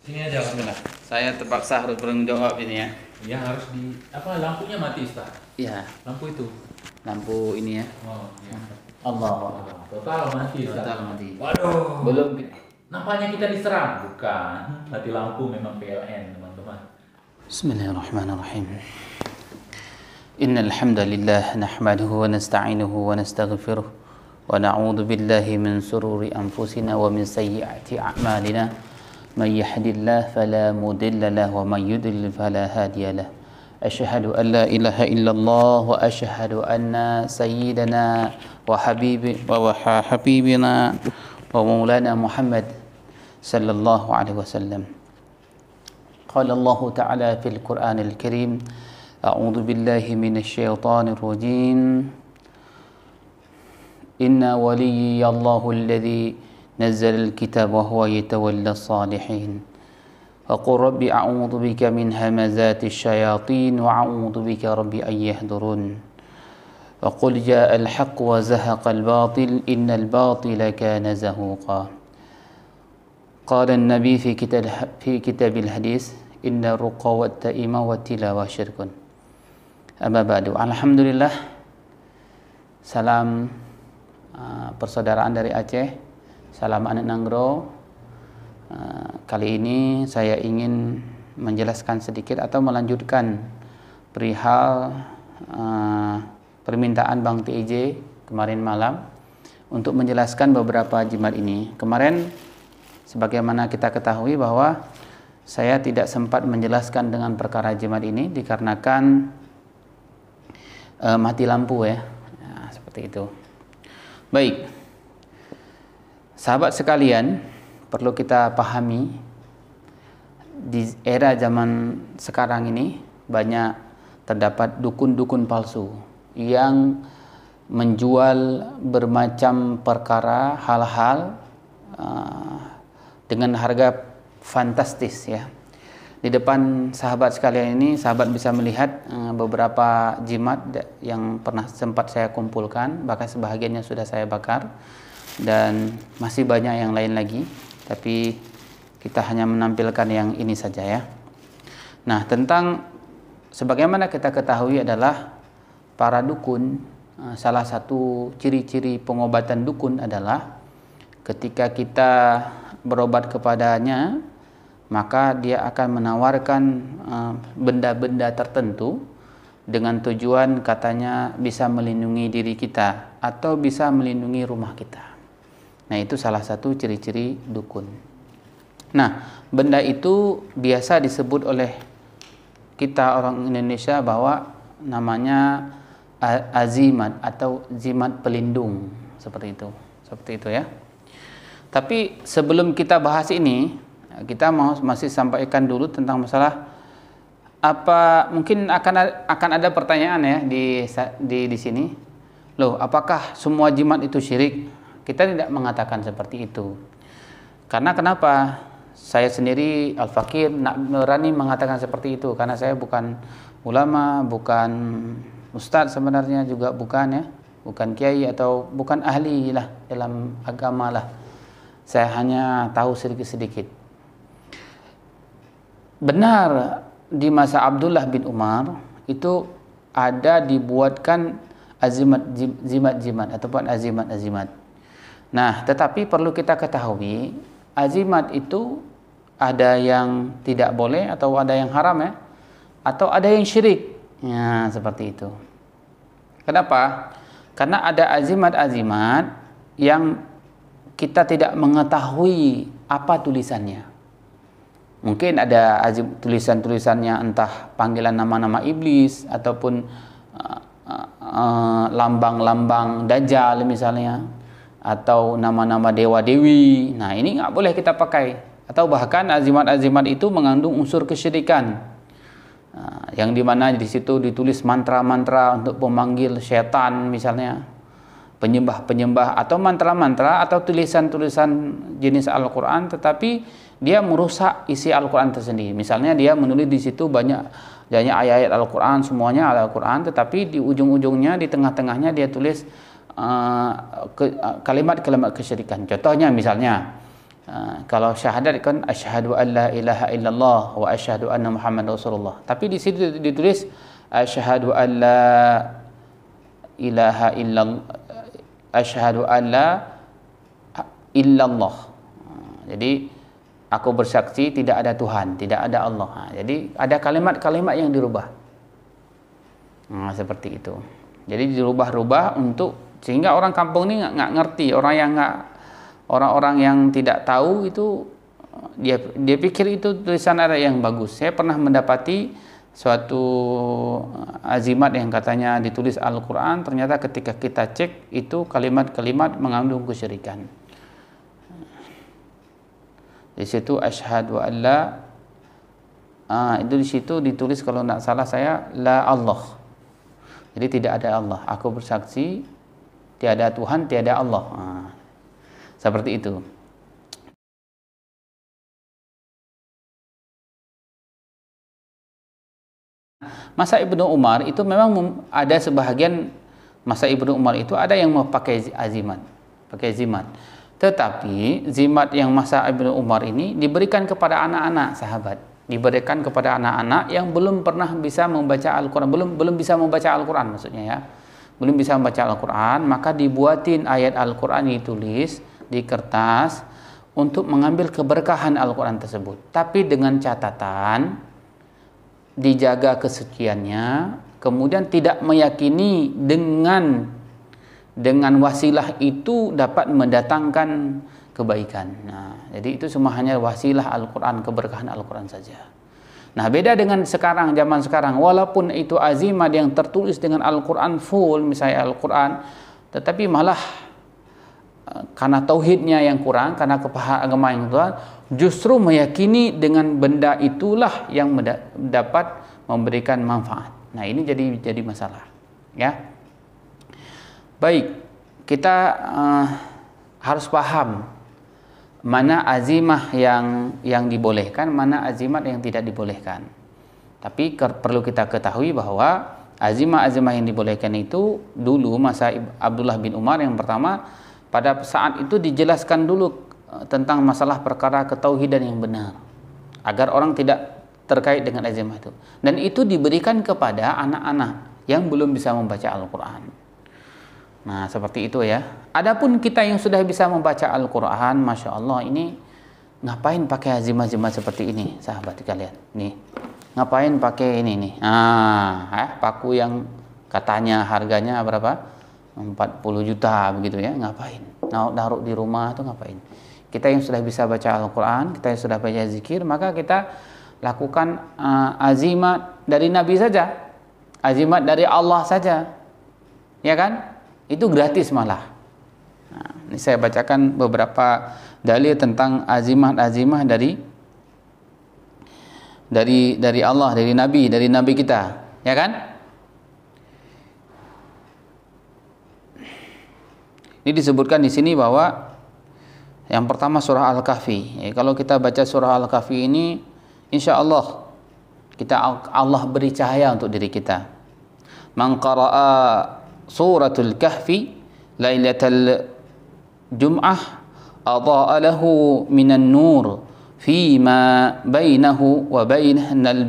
Sini aja Alhamdulillah. Saya terpaksa harus bertanggung jawab ini ya. Ya harus lampunya mati Ustaz. Iya, Lampu itu. lampu ini ya. Oh, iya. Allah. Total mati Ustaz. Total mati. Waduh. Belum. Nampaknya kita diserang. Bukan. Mati lampu memang PLN, teman-teman. Bismillahirrahmanirrahim. Innal hamdalillah nahmaduhu wa nasta'inuhu wa nastaghfiruh wa na'udzu billahi min sururi anfusina wa min sayyiati a'malina. Man yahdihillahu fala mudilla lahu wa man yudlil fala hadiya lahu. Asyhadu an la ilaha illallah wa asyhadu anna sayyidana wa habibina wa maulana Muhammad sallallahu alaihi wasallam. Qala Allah Ta'ala fil Qur'anil Karim, a'udzu billahi minasyaitonir rajim. Inna waliyallahu alladhi nazzala al-kitaba wa huwa yatawalla as-salihin. Wa qul rabbi a'udzu bika min hamazati asyayatin wa a'udzu bika rabbi an yahdurun. Wa qul jaa'a al-haqq wa zahaqa al-batil innal batila kana zahuqa. Qala an-nabi fi kitabil hadis inna ruqa wa ta'ima wa tilawa syirkun. Amma ba'du. Alhamdulillah. Salam persaudaraan dari Aceh. Salam anak Nanggro. Kali ini saya ingin menjelaskan sedikit atau melanjutkan perihal permintaan Bang TIJ kemarin malam untuk menjelaskan beberapa jimat ini. Kemarin sebagaimana kita ketahui bahwa saya tidak sempat menjelaskan dengan perkara jimat ini dikarenakan mati lampu ya. Seperti itu. Baik. Sahabat sekalian, perlu kita pahami di era zaman sekarang ini banyak terdapat dukun-dukun palsu yang menjual bermacam perkara hal-hal dengan harga fantastis ya. Di depan sahabat sekalian ini, sahabat bisa melihat beberapa jimat yang pernah sempat saya kumpulkan, bahkan sebahagiannya sudah saya bakar dan masih banyak yang lain lagi, tapi kita hanya menampilkan yang ini saja ya. Nah, tentang sebagaimana kita ketahui adalah para dukun, salah satu ciri-ciri pengobatan dukun adalah ketika kita berobat kepadanya, maka dia akan menawarkan benda-benda tertentu dengan tujuan katanya bisa melindungi diri kita atau bisa melindungi rumah kita. Nah, itu salah satu ciri-ciri dukun. Nah, benda itu biasa disebut oleh kita orang Indonesia bahwa namanya azimat atau jimat pelindung, seperti itu. Seperti itu ya. Tapi sebelum kita bahas ini, kita masih sampaikan dulu tentang masalah apa, mungkin akan ada pertanyaan ya di sini. Loh, apakah semua jimat itu syirik? Kita tidak mengatakan seperti itu. Karena kenapa? Saya sendiri Al-Fakir nak berani mengatakan seperti itu karena saya bukan ulama, bukan ustadz sebenarnya juga bukan ya, bukan kiai atau bukan ahli lah dalam agama lah. Saya hanya tahu sedikit-sedikit. Benar di masa Abdullah bin Umar itu ada dibuatkan azimat-jimat ataupun azimat-azimat. Nah, tetapi perlu kita ketahui azimat itu ada yang tidak boleh atau ada yang haram ya, atau ada yang syirik. Ya, seperti itu. Kenapa? Karena ada azimat-azimat yang kita tidak mengetahui apa tulisannya. Mungkin ada tulisan-tulisannya entah panggilan nama-nama iblis ataupun lambang-lambang dajjal misalnya, atau nama-nama dewa-dewi. Nah, ini nggak boleh kita pakai. Atau bahkan azimat-azimat itu mengandung unsur kesyirikan. Yang dimana di situ ditulis mantra-mantra untuk pemanggil setan misalnya, penyembah-penyembah atau mantra-mantra atau tulisan-tulisan jenis Al-Quran, tetapi dia merusak isi Al-Quran tersendiri. Misalnya dia menulis di situ banyak ayat-ayat Al-Quran, semuanya Al-Quran, tetapi di ujung-ujungnya, di tengah-tengahnya dia tulis kalimat-kalimat kesyirikan. Contohnya misalnya Kalau syahadat kan asyhadu an la ilaha illallah wa asyhadu anna Muhammad Rasulullah. Tapi di situ ditulis asyhadu an la ilaha illallah, asyhadu an la illallah. Jadi aku bersaksi tidak ada Tuhan, tidak ada Allah. Jadi ada kalimat-kalimat yang dirubah. Seperti itu. Jadi dirubah-rubah untuk sehingga orang kampung ini nggak ngerti, orang-orang yang tidak tahu itu dia pikir itu tulisan Arab yang bagus. Saya pernah mendapati suatu azimat yang katanya ditulis Al-Quran, ternyata ketika kita cek itu kalimat-kalimat mengandung kesyirikan. Di situ asyhadu alla, itu di situ ditulis kalau tidak salah saya la Allah. Jadi tidak ada Allah. Aku bersaksi tiada Tuhan, tiada Allah. Seperti itu. Masa Ibnu Umar itu memang ada sebahagian masa Ibnu Umar itu ada yang mau pakai azimat, pakai zimat. Tetapi zimat yang masa Ibnu Umar ini diberikan kepada anak-anak sahabat, diberikan kepada anak-anak yang belum pernah bisa membaca Al-Quran, belum bisa membaca Al-Quran maksudnya ya, belum bisa membaca Al-Quran, maka dibuatin ayat Al-Quran ditulis di kertas untuk mengambil keberkahan Al-Quran tersebut. Tapi dengan catatan dijaga kesuciannya, kemudian tidak meyakini dengan wasilah itu dapat mendatangkan kebaikan. Nah, jadi itu semua hanya wasilah Al-Quran, keberkahan Al-Quran saja. Nah, beda dengan sekarang, zaman sekarang, walaupun itu azimat yang tertulis dengan Al-Quran full, misalnya Al-Quran, tetapi malah karena tauhidnya yang kurang, karena kepahaman agama yang kurang, justru meyakini dengan benda itulah yang dapat memberikan manfaat. Nah, ini jadi masalah, ya. Baik, kita harus paham mana azimah yang dibolehkan, mana azimat yang tidak dibolehkan. Tapi perlu kita ketahui bahwa azimah-azimah yang dibolehkan itu dulu masa Abdullah bin Umar yang pertama, pada saat itu dijelaskan dulu tentang masalah perkara ketauhidan yang benar, agar orang tidak terkait dengan azimah itu. Dan itu diberikan kepada anak-anak yang belum bisa membaca Al-Quran. Nah, seperti itu ya. Adapun kita yang sudah bisa membaca Al-Quran, Masya Allah, ini ngapain pakai azimah-azimah seperti ini, sahabat kalian? Nih, ngapain pakai ini nih? Paku yang katanya harganya berapa? 40 juta begitu ya, ngapain? Naruh di rumah tuh ngapain? Kita yang sudah bisa baca Al-Quran, kita yang sudah baca zikir, maka kita lakukan azimat dari Nabi saja, azimat dari Allah saja, ya kan? Itu gratis malah. Nah, ini saya bacakan beberapa dalil tentang azimah dari Allah, dari Nabi kita, ya kan? Ini disebutkan di sini bahwa yang pertama surah Al-Kahfi. Kalau kita baca surah Al-Kahfi ini, insya Allah Allah beri cahaya untuk diri kita. Man qara'a suratul kahfi lailatal jum'ah adha'a lahu minan nur fima bainahu wa bainal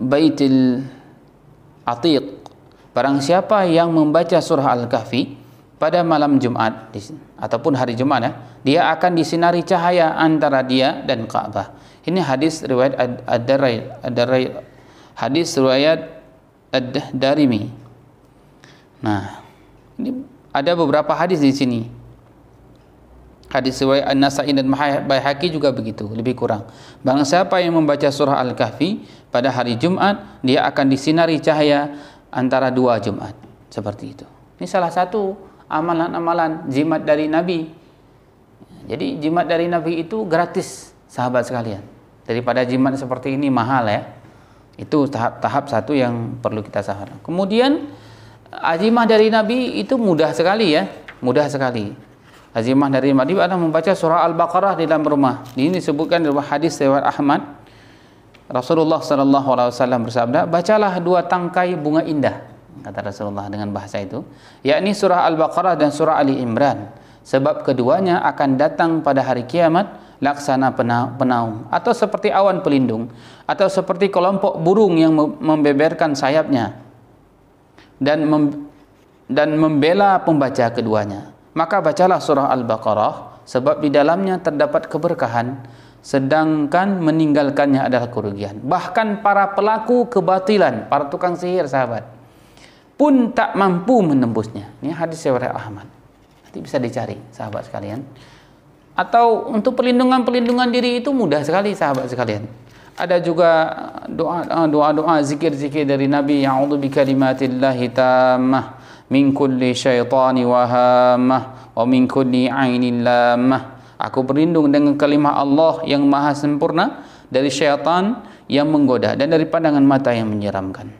baitil atiq. Barang siapa yang membaca surah Al-Kahfi pada malam Jumat ataupun hari Jumat ya, dia akan disinari cahaya antara dia dan Ka'bah. Ini hadis riwayat hadis riwayat Ad-Darimi. Nah, ini ada beberapa hadis di sini. Hadis riwayat An-Nasa'i dan Baihaqi juga begitu, lebih kurang. Barang siapa yang membaca surah Al-Kahfi pada hari Jumat, dia akan disinari cahaya antara dua Jumat. Seperti itu. Ini salah satu amalan-amalan jimat dari Nabi. Jadi jimat dari Nabi itu gratis, sahabat sekalian. Daripada jimat seperti ini mahal ya. Itu tahap satu yang perlu kita sadar. Kemudian azimah dari Nabi itu mudah sekali ya, mudah sekali. Azimah dari Nabi adalah membaca surah Al-Baqarah di dalam rumah. Ini disebutkan dalam hadis riwayat Ahmad. Rasulullah SAW bersabda, bacalah 2 tangkai bunga indah. kata Rasulullah dengan bahasa itu, yakni surah Al-Baqarah dan surah Ali Imran, sebab keduanya akan datang pada hari kiamat laksana penaung, atau seperti awan pelindung, atau seperti kelompok burung yang membeberkan sayapnya dan membela pembaca keduanya. Maka bacalah surah Al-Baqarah, sebab di dalamnya terdapat keberkahan, sedangkan meninggalkannya adalah kerugian. Bahkan para pelaku kebatilan, para tukang sihir sahabat, pun tak mampu menembusnya. Ini hadis riwayat Ahmad. Nanti bisa dicari sahabat sekalian. Atau untuk perlindungan diri itu mudah sekali sahabat sekalian. Ada juga doa zikir-zikir dari Nabi, ya'udzu bikalimatillahi tammah min kulli syaitani wahamah wa min kulli ainin lamah. Aku berlindung dengan kalimah Allah yang maha sempurna dari syaitan yang menggoda dan dari pandangan mata yang menyeramkan.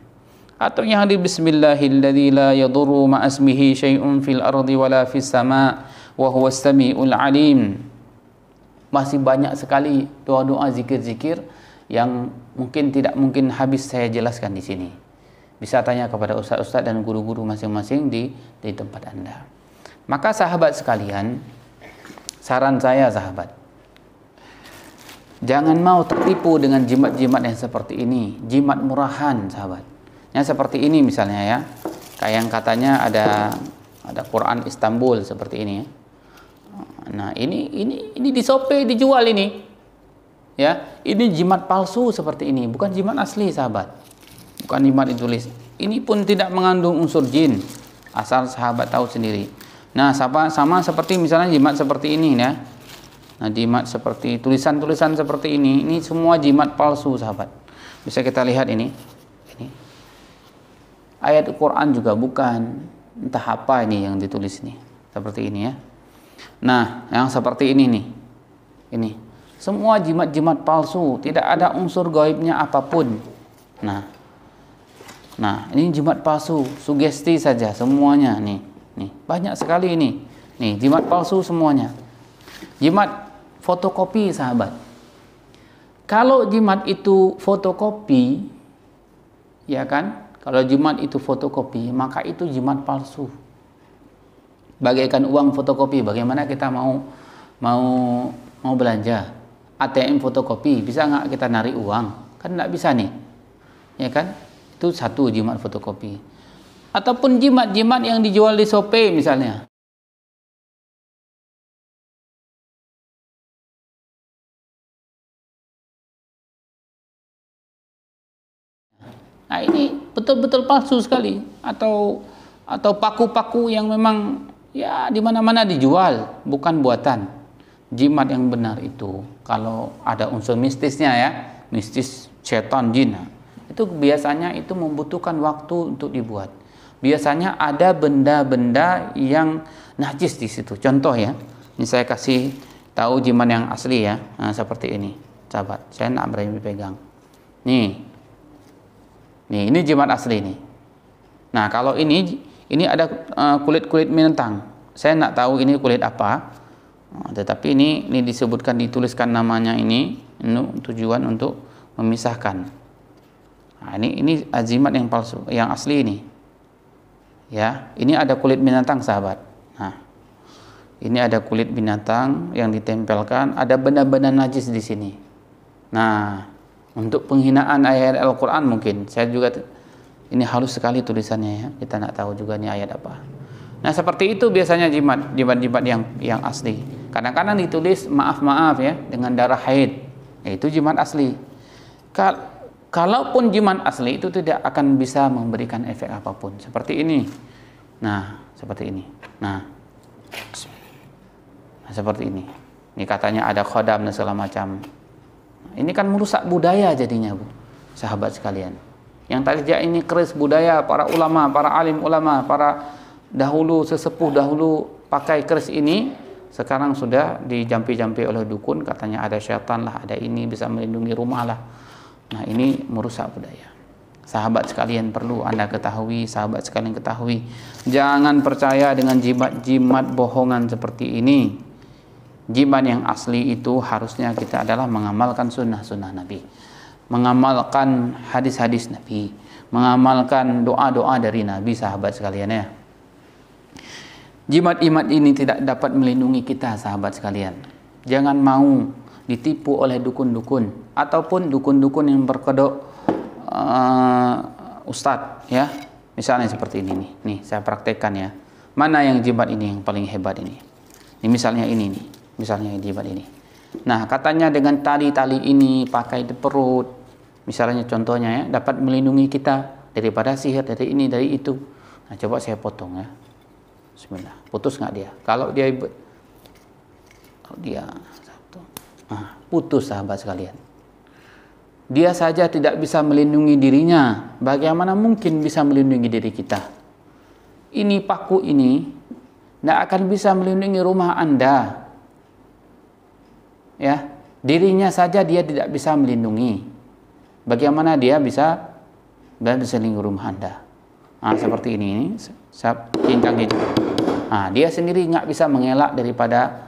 Atau yang hadis bismillahilladzi la yadurru ma'asmihi syai'un fil ardi wala fis sama' wa huwas samiul alim. Masih banyak sekali doa-doa zikir-zikir yang tidak mungkin habis saya jelaskan di sini. Bisa tanya kepada ustaz-ustaz dan guru-guru masing-masing di tempat Anda. Maka sahabat sekalian, saran saya sahabat, jangan mau tertipu dengan jimat-jimat yang seperti ini, jimat murahan sahabat. Yang seperti ini misalnya ya, kayak yang katanya ada Quran Istanbul seperti ini ya. Nah, ini di Shopee dijual ini. Ya, ini jimat palsu seperti ini, bukan jimat asli sahabat. Bukan jimat ditulis. Ini pun tidak mengandung unsur jin. Asal sahabat tahu sendiri. Nah, sama seperti misalnya jimat seperti ini ya. Nah, jimat seperti tulisan-tulisan seperti ini semua jimat palsu sahabat. Bisa kita lihat ini. Ayat Al-Quran juga bukan, entah apa ini yang ditulis nih, seperti ini ya. Nah, yang seperti ini nih, ini semua jimat-jimat palsu, tidak ada unsur gaibnya apapun. Nah, ini jimat palsu, sugesti saja semuanya nih banyak sekali ini, nih jimat palsu semuanya. Jimat fotokopi sahabat. Kalau jimat itu fotokopi, ya kan? Kalau jimat itu fotokopi, maka itu jimat palsu. Bagaikan uang fotokopi, bagaimana kita mau belanja? ATM fotokopi, bisa nggak kita narik uang? Kan nggak bisa nih, ya kan? Itu satu jimat fotokopi. Ataupun jimat-jimat yang dijual di Shopee misalnya. Nah, ini betul-betul palsu sekali, atau paku-paku yang memang ya di mana-mana dijual, bukan buatan. Jimat yang benar itu kalau ada unsur mistisnya ya, mistis setan jin, itu biasanya itu membutuhkan waktu untuk dibuat. Biasanya ada benda-benda yang najis di situ. Contoh ya, ini saya kasih tahu jimat yang asli ya. Nah, seperti ini, sahabat. Saya nggak berani pegang. Nih, ini jimat asli nih. Nah, kalau ini ada kulit-kulit binatang. Saya nggak tahu ini kulit apa. Tetapi ini disebutkan, dituliskan namanya ini tujuan untuk memisahkan. Nah, ini jimat yang palsu, yang asli ini. Ya, ini ada kulit binatang sahabat. Nah, ini ada kulit binatang yang ditempelkan, ada benda-benda najis di sini. Nah, untuk penghinaan ayat Al-Quran mungkin, saya juga ini halus sekali tulisannya ya, kita nggak tahu juga ini ayat apa. Nah, seperti itu biasanya jimat yang asli. Kadang-kadang ditulis maaf ya dengan darah haid, itu jimat asli. Kalaupun jimat asli itu tidak akan bisa memberikan efek apapun. Seperti ini. Nah, seperti ini. Nah, seperti ini. Ini katanya ada khodam dan segala macam. Ini kan merusak budaya jadinya, Bu. Sahabat sekalian. Yang tadinya ini keris budaya para ulama, para alim ulama, para dahulu sesepuh dahulu pakai keris ini, sekarang sudah dijampi-jampi oleh dukun, katanya ada syaitan lah, ada ini bisa melindungi rumah lah. Nah, ini merusak budaya. Sahabat sekalian perlu Anda ketahui, sahabat sekalian ketahui, jangan percaya dengan jimat-jimat bohongan seperti ini. Jimat yang asli itu harusnya kita adalah mengamalkan sunnah-sunnah Nabi, mengamalkan hadis-hadis Nabi, mengamalkan doa-doa dari Nabi, sahabat sekalian ya. Jimat-jimat ini tidak dapat melindungi kita, sahabat sekalian. Jangan mau ditipu oleh dukun-dukun ataupun dukun-dukun yang berkedok ustadz ya. Misalnya seperti ini nih. Nih saya praktekkan ya. Mana yang jimat ini yang paling hebat ini? Ini misalnya ini nih. Misalnya jimat ini. Nah, katanya dengan tali-tali ini pakai di perut. Misalnya contohnya ya, dapat melindungi kita daripada sihir, dari ini, dari itu. Nah, coba saya potong ya. Bismillah. Putus nggak dia? Kalau dia putus, sahabat sekalian. Dia saja tidak bisa melindungi dirinya, bagaimana mungkin bisa melindungi diri kita? Ini paku ini tidak akan bisa melindungi rumah Anda. Ya, dirinya saja dia tidak bisa melindungi. Bagaimana dia bisa melindungi rumah Anda? Nah, seperti ini, saya cincang gitu. Nah, dia sendiri nggak bisa mengelak daripada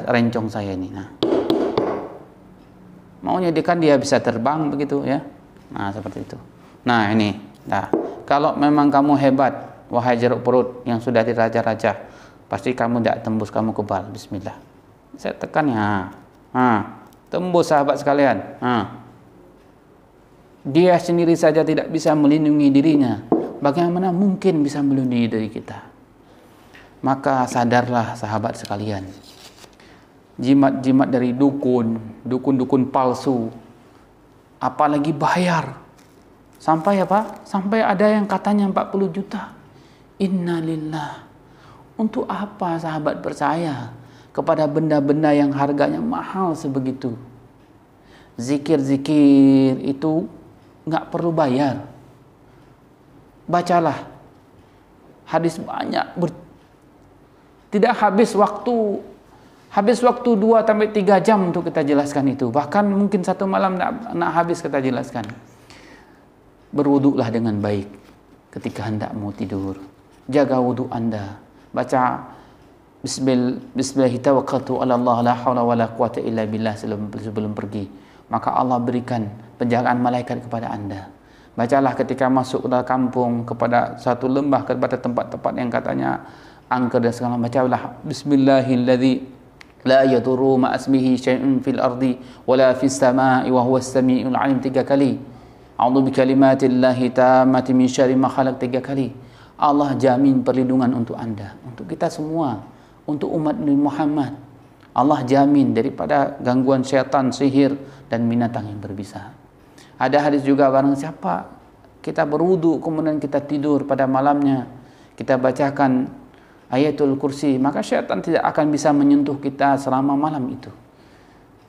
rencong saya ini. Nah, maunya dia bisa terbang begitu ya. Nah, seperti itu. Nah, ini. Nah, kalau memang kamu hebat, wahai jeruk perut yang sudah diraja-raja, pasti kamu tidak tembus, kamu kebal. Bismillah. Saya tekan ya. Nah, tembus, sahabat sekalian. Nah, dia sendiri saja tidak bisa melindungi dirinya. Bagaimana mungkin bisa melindungi diri kita? Maka sadarlah, sahabat sekalian. Jimat-jimat dari dukun palsu, apalagi bayar. Sampai apa? Sampai ada yang katanya 40 juta. Innalillah. Untuk apa sahabat percaya kepada benda-benda yang harganya mahal sebegitu? Zikir-zikir itu nggak perlu bayar. Bacalah hadis banyak, tidak habis waktu 2-3 jam untuk kita jelaskan itu. Bahkan mungkin satu malam nak habis kita jelaskan. Berwuduklah dengan baik ketika hendak mau tidur. Jaga wudhu Anda. Baca Bismillah tawakkaltu ala Allah la haula wala quwata illa billah sebelum pergi. Maka Allah berikan penjagaan malaikat kepada Anda. Bacalah ketika masuk ke kampung, kepada satu lembah, kepada tempat-tempat yang katanya angker dan segala macam. Bacalah Bismillahilladzi la yadurru ma asmihi syai'un fil ardi wala fis samai wa huwas samiul alim 3 kali. A'udzu bi kalimatillahi tammati min syarri ma khalaq 3 kali. Allah jamin perlindungan untuk Anda, untuk kita semua, untuk umat Nabi Muhammad. Allah jamin daripada gangguan syaitan, sihir dan binatang yang berbisa. Ada hadis juga, barang siapa kita berwudu kemudian kita tidur pada malamnya, kita bacakan ayatul kursi, maka syaitan tidak akan bisa menyentuh kita selama malam itu.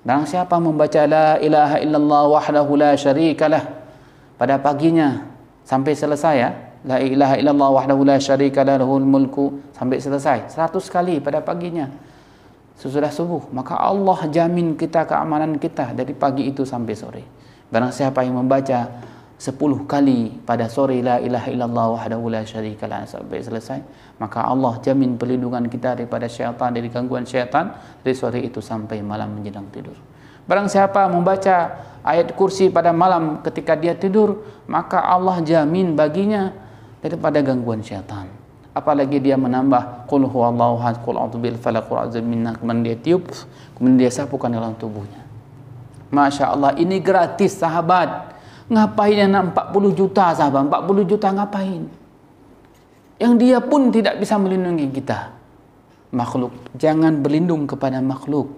Barang siapa membaca la ilaha illallah wahdahu la syarikalah pada paginya sampai selesai ya, la ilaha illallah wahdahu la syarikalah lahul mulku sampai selesai 100 kali pada paginya sesudah subuh, maka Allah jamin kita keamanan kita dari pagi itu sampai sore. Barang siapa yang membaca 10 kali pada sore la ilaha illallah wahdahu la syarikalah sampai selesai, maka Allah jamin perlindungan kita daripada syaitan, dari gangguan syaitan dari sore itu sampai malam menjelang tidur. Barang siapa membaca ayat kursi pada malam ketika dia tidur, maka Allah jamin baginya daripada gangguan syaitan. Apalagi dia menambah qul huwallahu ahad, qul a'udzu bil falaq, qul a'udzu bin nas, kemudian dia tiup, kemudian dia sapukan dalam tubuhnya. Masya Allah, ini gratis sahabat. Ngapain yang 40 juta sahabat? 40 juta ngapain? Yang dia pun tidak bisa melindungi kita. Makhluk, jangan berlindung kepada makhluk.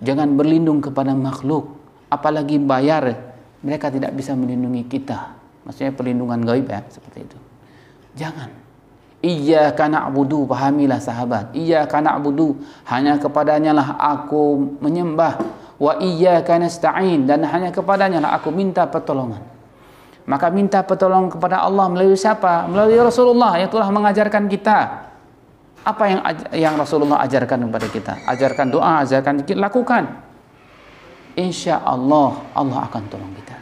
Jangan berlindung kepada makhluk. Apalagi bayar, mereka tidak bisa melindungi kita. Maksudnya perlindungan gaib ya, seperti itu. Jangan. Iyyaka na'budu, pahamilah sahabat. Iyyaka na'budu, hanya kepadanya lah aku menyembah. Wa iyyaka nasta'in, dan hanya kepadanya lah aku minta pertolongan. Maka minta pertolongan kepada Allah melalui siapa? Melalui Rasulullah yang telah mengajarkan kita. Apa yang Rasulullah ajarkan kepada kita? Ajarkan doa, ajarkan zikir, lakukan. Insya Allah, Allah akan tolong kita.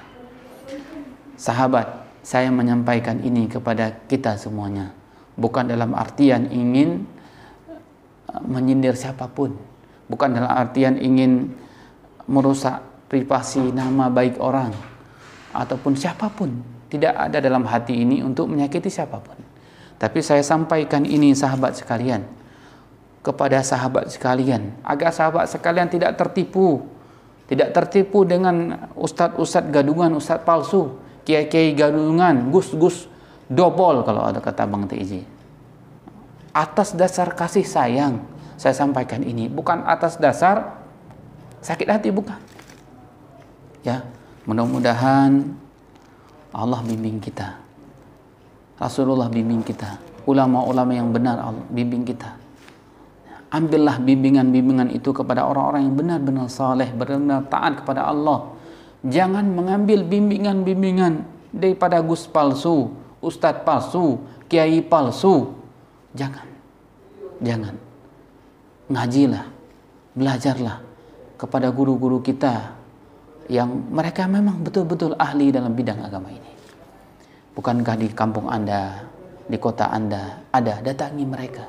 Sahabat, saya menyampaikan ini kepada kita semuanya. Bukan dalam artian ingin menyindir siapapun. Bukan dalam artian ingin merusak privasi nama baik orang ataupun siapapun. tidak ada dalam hati ini untuk menyakiti siapapun. Tapi saya sampaikan ini sahabat sekalian, kepada sahabat sekalian, agar sahabat sekalian tidak tertipu dengan ustadz-ustadz gadungan, ustadz palsu, kiai-kiai gadungan, gus-gus dobol kalau ada kata Bang Teji. Atas dasar kasih sayang saya sampaikan ini, bukan atas dasar sakit hati, bukan. Ya, mudah-mudahan Allah bimbing kita, Rasulullah bimbing kita, ulama-ulama yang benar Allah bimbing kita. Ambillah bimbingan-bimbingan itu kepada orang-orang yang benar-benar saleh, benar-benar taat kepada Allah. Jangan mengambil bimbingan-bimbingan daripada gus palsu, ustadz palsu, kiai palsu. Jangan. Ngajilah, belajarlah kepada guru-guru kita yang mereka memang betul-betul ahli dalam bidang agama ini. Bukankah di kampung Anda, di kota Anda ada, datangi mereka,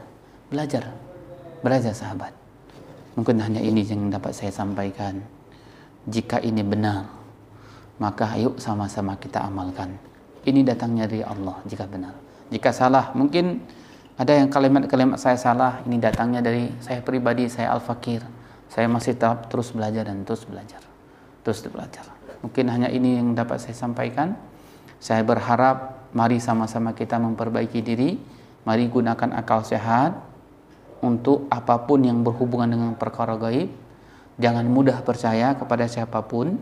belajar sahabat. Mungkin hanya ini yang dapat saya sampaikan. Jika ini benar, maka ayo sama-sama kita amalkan. Ini datangnya dari Allah jika benar. Jika salah, mungkin ada yang kalimat-kalimat saya salah, ini datangnya dari saya pribadi, saya al-fakir. Saya masih tetap terus belajar dan terus belajar. Mungkin hanya ini yang dapat saya sampaikan. Saya berharap mari sama-sama kita memperbaiki diri. Mari gunakan akal sehat untuk apapun yang berhubungan dengan perkara gaib. Jangan mudah percaya kepada siapapun.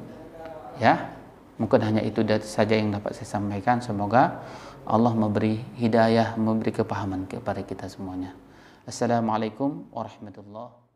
Ya, mungkin hanya itu saja yang dapat saya sampaikan. Semoga Allah memberi hidayah, memberi kepahaman kepada kita semuanya. Assalamualaikum warahmatullahi wabarakatuh.